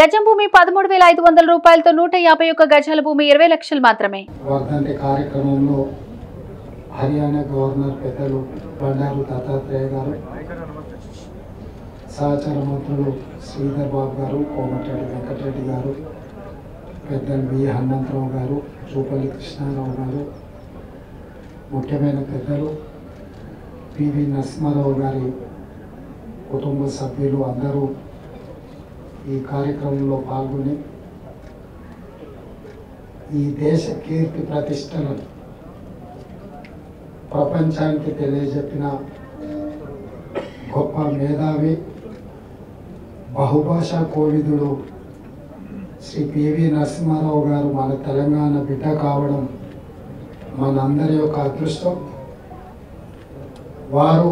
గజం భూమి 13,500 రూపాయలతో 151 గజాల భూమి 20 లక్షలు మాత్రమే. వర్ధంతి కార్యక్రమంలో హర్యానా గవర్నర్ పెద్దలు బండారు దత్తాత్రేయ గారు, సహచర మంత్రులు శ్రీధర్ బాబు గారు, కోమటిరెడ్డి వెంకటరెడ్డి గారు, పెద్దలు వి హనుమంతరావు గారు, చూపల్లి కృష్ణారావు గారు, ముఖ్యమైన పెద్దలు పివి నరసింహారావు గారి కుటుంబ సభ్యులు అందరూ ఈ కార్యక్రమంలో పాల్గొని ఈ దేశ కీర్తి ప్రతిష్టలను ప్రపంచానికి తెలియజెప్పిన గొప్ప మేధావి, బహుభాషా కోవిదుడు శ్రీ పివి నరసింహారావు గారు మన తెలంగాణ బిడ్డ కావడం మనందరి యొక్క అదృష్టం. వారు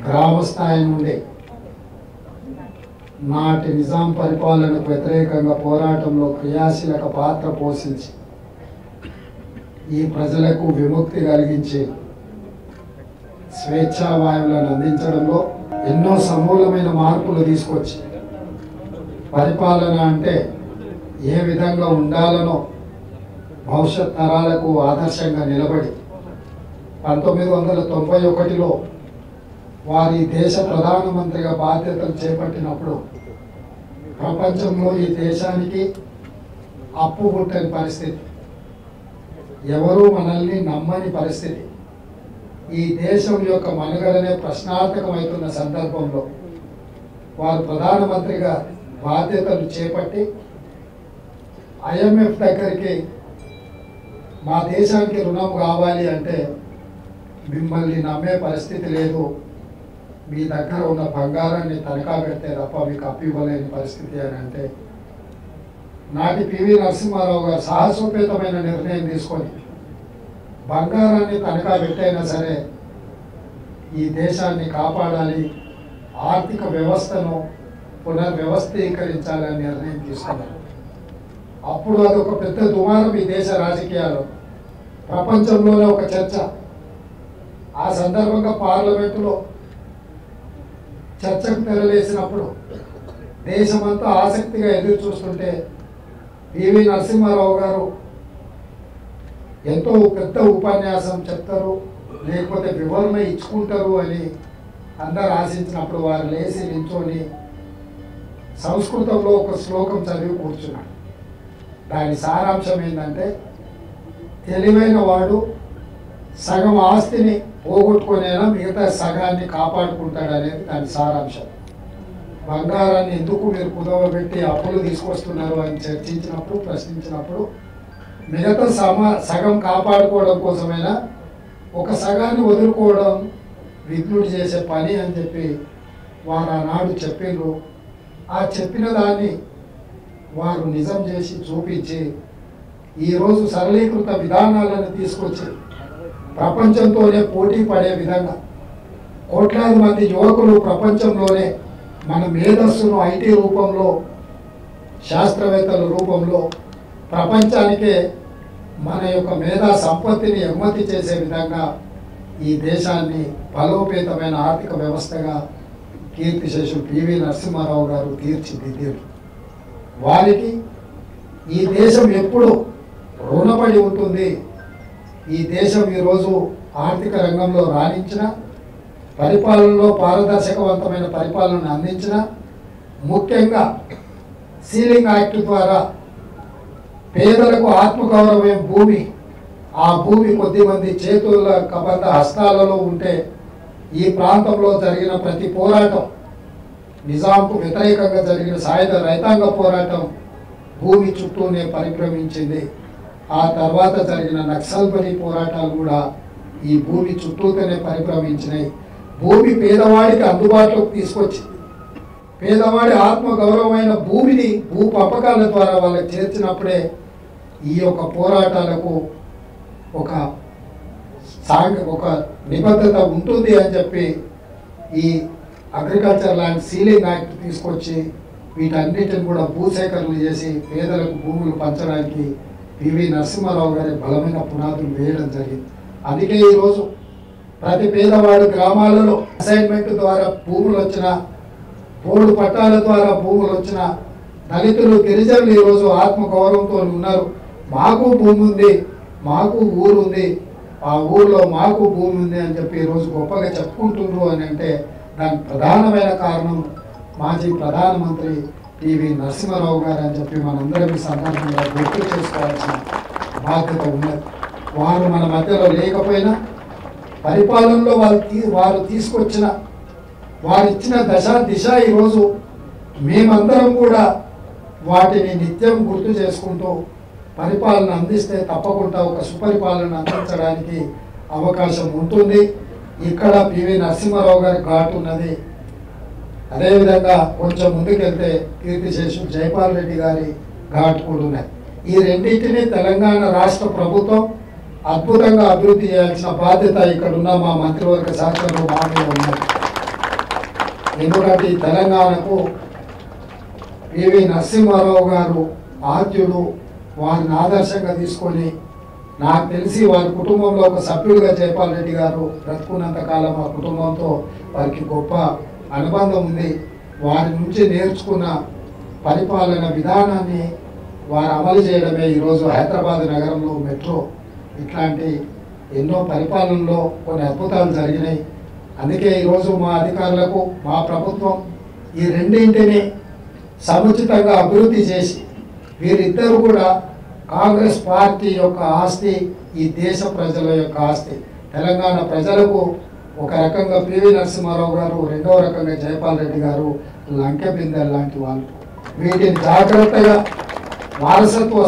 గ్రామ స్థాయి నుండి నాటి నిజాం పరిపాలనకు వ్యతిరేకంగా పోరాటంలో క్రియాశీలక పాత్ర పోషించి ఈ ప్రజలకు విముక్తి కలిగించి స్వేచ్ఛావాయువులను అందించడంలో ఎన్నో సమూలమైన మార్పులు తీసుకొచ్చి పరిపాలన అంటే ఏ విధంగా ఉండాలనో భవిష్యత్ తరాలకు ఆదర్శంగా నిలబడి 1991లో వారి దేశ ప్రధానమంత్రిగా బాధ్యతలు చేపట్టినప్పుడు ప్రపంచంలో ఈ దేశానికి అప్పు పుట్టని పరిస్థితి, ఎవరూ మనల్ని నమ్మని పరిస్థితి, ఈ దేశం యొక్క మనుగడనే ప్రశ్నార్థకమవుతున్న సందర్భంలో వారు ప్రధానమంత్రిగా బాధ్యతలు చేపట్టి IMF దగ్గరికి మా దేశానికి రుణం కావాలి అంటే మిమ్మల్ని నమ్మే పరిస్థితి లేదు, మీ దగ్గర ఉన్న బంగారాన్ని తనఖా పెడితే తప్ప మీకు అప్పు ఇవ్వలేని పరిస్థితి అని అంటే నాటి పివి నరసింహారావు గారు సాహసోపేతమైన నిర్ణయం తీసుకొని బంగారాన్ని తనఖా పెట్టైనా సరే ఈ దేశాన్ని కాపాడాలి, ఆర్థిక వ్యవస్థను పునర్వ్యవస్థీకరించాలని నిర్ణయం తీసుకున్నారు. అప్పుడు అదొక పెద్ద దుమారం ఈ దేశ రాజకీయాలు, ప్రపంచంలోనే ఒక చర్చ. ఆ సందర్భంగా పార్లమెంటులో చర్చకు తెరలేసినప్పుడు దేశమంతా ఆసక్తిగా ఎదురు చూస్తుంటే పివి నరసింహారావు గారు ఎంతో పెద్ద ఉపన్యాసం చెప్తారు, లేకపోతే వివరణ ఇచ్చుకుంటారు అని అందరు ఆశించినప్పుడు వారు లేచి నించొని సంస్కృతంలో ఒక శ్లోకం చదివి కూర్చున్నాడు. దాని సారాంశం ఏంటంటే, తెలివైన వాడు సగం ఆస్తిని పోగొట్టుకునేనా మిగతా సగాన్ని కాపాడుకుంటాడు అనేది దాని సారాంశం. బంగారాన్ని ఎందుకు మీరు కుదవబెట్టి అప్పులు తీసుకొస్తున్నారు అని చర్చించినప్పుడు, ప్రశ్నించినప్పుడు మిగతా సగం కాపాడుకోవడం కోసమైనా ఒక సగాన్ని వదులుకోవడం విఘ్నుడు చేసే పని అని చెప్పి వారు ఆనాడు చెప్పిండ్రు. ఆ చెప్పిన దాన్ని వారు నిజం చేసి చూపించి ఈరోజు సరళీకృత విధానాలను తీసుకొచ్చి ప్రపంచంతోనే పోటీ పడే విధంగా కోట్లాది మంది యువకులు ప్రపంచంలోనే మన మేధస్సును IT రూపంలో, శాస్త్రవేత్తల రూపంలో ప్రపంచానికే మన యొక్క మేధా సంపత్తిని ఎగుమతి చేసే విధంగా ఈ దేశాన్ని బలోపేతమైన ఆర్థిక వ్యవస్థగా కీర్తిశేషులు పివి నరసింహారావు గారు తీర్చిదిద్దారు. వారికి ఈ దేశం ఎప్పుడు రుణపడి ఉంటుంది. ఈ దేశం ఈరోజు ఆర్థిక రంగంలో రాణించిన, పరిపాలనలో పారదర్శకవంతమైన పరిపాలనను అందించిన, ముఖ్యంగా సీలింగ్ యాక్ట్ ద్వారా పేదలకు ఆత్మగౌరవం భూమి, ఆ భూమి కొద్దిమంది చేతుల కబంధ హస్తాలలో ఉంటే ఈ ప్రాంతంలో జరిగిన ప్రతి పోరాటం, నిజాంకు వ్యతిరేకంగా జరిగిన సాయుధ రైతాంగ పోరాటం భూమి చుట్టూనే పరిభ్రమించింది. ఆ తర్వాత జరిగిన నక్సల్బరీ పోరాటాలు కూడా ఈ భూమి చుట్టూతోనే పరిభ్రమించినాయి. భూమి పేదవాడికి అందుబాటులోకి తీసుకొచ్చింది. పేదవాడి ఆత్మగౌరవమైన భూమిని భూ పంపకాల ద్వారా వాళ్ళకి చేర్చినప్పుడే ఈ యొక్క పోరాటాలకు ఒక నిబద్ధత ఉంటుంది అని చెప్పి ఈ అగ్రికల్చర్ ల్యాండ్ సీలింగ్ యాక్ట్ తీసుకొచ్చి వీటన్నిటిని కూడా భూసేకరణలు చేసి పేదలకు భూములు పంచడానికి పివి నరసింహారావు గారి బలమైన పునాదులు వేయడం జరిగింది. అందుకే ఈరోజు ప్రతి పేదవాడు గ్రామాలలో అసైన్మెంట్ ద్వారా భూములు వచ్చిన బోర్డు పట్టాల ద్వారా భూములు వచ్చిన దళితులు గిరిజనులు ఈరోజు ఆత్మగౌరవంతో ఉన్నారు. మాకు భూమి ఉంది, మాకు ఊరు ఉంది, ఆ ఊర్లో మాకు భూమి ఉంది అని చెప్పి ఈరోజు గొప్పగా చెప్పుకుంటున్నారు అని అంటే దానికి ప్రధానమైన కారణం మాజీ ప్రధానమంత్రి పివి నరసింహారావు గారు అని చెప్పి మనందరం ఈ సందర్భంగా గుర్తు చేసుకోవాల్సిన బాధ్యత ఉన్నది. వారు మన మధ్యలో లేకపోయినా పరిపాలనలో వారు తీసుకొచ్చిన వారు ఇచ్చిన దిశ ఈరోజు మేమందరం కూడా వాటిని నిత్యం గుర్తు చేసుకుంటూ పరిపాలన అందిస్తే తప్పకుండా ఒక సుపరిపాలన అందించడానికి అవకాశం ఉంటుంది. ఇక్కడ పివి నరసింహారావు గారి ఘాట్ ఉన్నది. అదేవిధంగా కొంచెం ముందుకెళ్తే కీర్తిశేషులు జైపాల్ రెడ్డి గారి ఘాట్ కూడా ఉన్నాయి. ఈ రెండింటినీ తెలంగాణ రాష్ట్ర ప్రభుత్వం అద్భుతంగా అభివృద్ధి చేయాల్సిన బాధ్యత ఇక్కడ ఉన్న మా మంత్రివర్గ శాఖలో మా మీద ఉన్నది. ఎందుకంటే ఈ తెలంగాణకు పివి నరసింహారావు గారు ఆద్యుడు, వారిని ఆదర్శంగా తీసుకొని నాకు తెలిసి వారి కుటుంబంలో ఒక సభ్యుడిగా జైపాల్ రెడ్డి గారు బ్రతుకున్నంత కాలం ఆ కుటుంబంతో వారికి గొప్ప అనుబంధం ఉంది. వారి నుంచి నేర్చుకున్న పరిపాలన విధానాన్ని వారు అమలు చేయడమే ఈరోజు హైదరాబాద్ నగరంలో మెట్రో ఇట్లాంటి ఎన్నో పరిపాలనలో కొన్ని అద్భుతాలు జరిగినాయి. అందుకే ఈరోజు మా అధికారులకు మా ప్రభుత్వం ఈ రెండింటిని సముచితంగా అభివృద్ధి చేసి వీరిద్దరు కూడా కాంగ్రెస్ పార్టీ యొక్క ఆస్తి, ఈ దేశ ప్రజల యొక్క ఆస్తి. తెలంగాణ ప్రజలకు ఒక రకంగా పివి నరసింహారావు గారు, రెండవ రకంగా జైపాల్ రెడ్డి గారు లంకె బిందెలు లాంటి వాళ్ళు. వీటిని జాగ్రత్తగా వారసత్వ